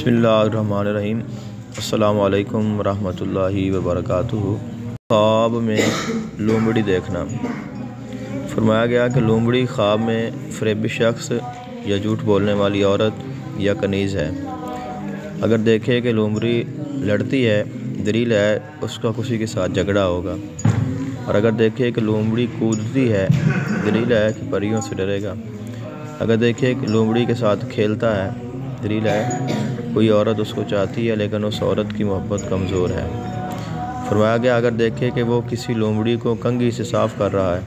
बिस्मिल्लाहिर्रहमानिर्रहीम। अस्सलामु अलैकुम रहमतुल्लाहि वबरकातुहू। ख्वाब में लोमड़ी देखना। फरमाया गया कि लोमड़ी ख्वाब में फ़रेबी शख्स या झूठ बोलने वाली औरत या कनीज़ है। अगर देखे कि लोमड़ी लड़ती है, दलील है उसका किसी के साथ झगड़ा होगा। और अगर देखे कि लोमड़ी कूदती है, दलील है कि परियों से डरेगा। अगर देखे कि लोमड़ी के साथ खेलता है, दलील है कोई औरत उसको चाहती है लेकिन उस औरत की मोहब्बत कमज़ोर है। फरमाया गया अगर देखे कि वो किसी लोमड़ी को कंघी से साफ़ कर रहा है,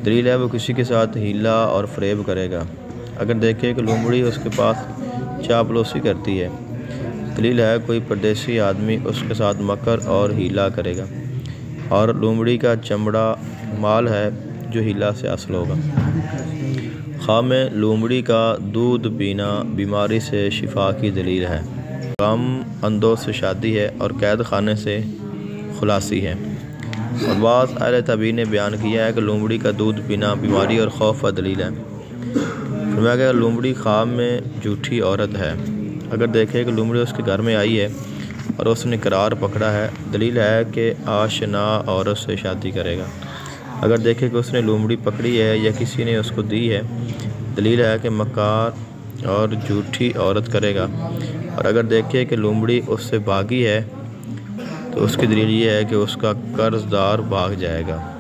दलील है वो किसी के साथ हीला और फ़रेब करेगा। अगर देखे कि लोमड़ी उसके पास चापलूसी करती है, दलील है कोई परदेसी आदमी उसके साथ मकर और हीला करेगा। और लोमड़ी का चमड़ा माल है जो हीला से हासिल होगा। ख्वाब में लोमड़ी का दूध पीना बीमारी से शिफा की दलील है। गम अंदों से शादी है और कैद खाने से खुलासी है। और बाज़ अहले तबीन ने बयान किया है कि लोमड़ी का दूध पीना बीमारी और खौफ का दलील है। फरमाया गया लोमड़ी ख्वाब में झूठी औरत है। अगर देखे कि लोमड़ी उसके घर में आई है और उसने करार पकड़ा है, दलील है कि आशना औरत से शादी करेगा। अगर देखे कि उसने लोमड़ी पकड़ी है या किसी ने उसको दी है, दलील है कि मकार और झूठी औरत करेगा। और अगर देखे कि लोमड़ी उससे भागी है, तो उसकी दलील ये है कि उसका कर्जदार भाग जाएगा।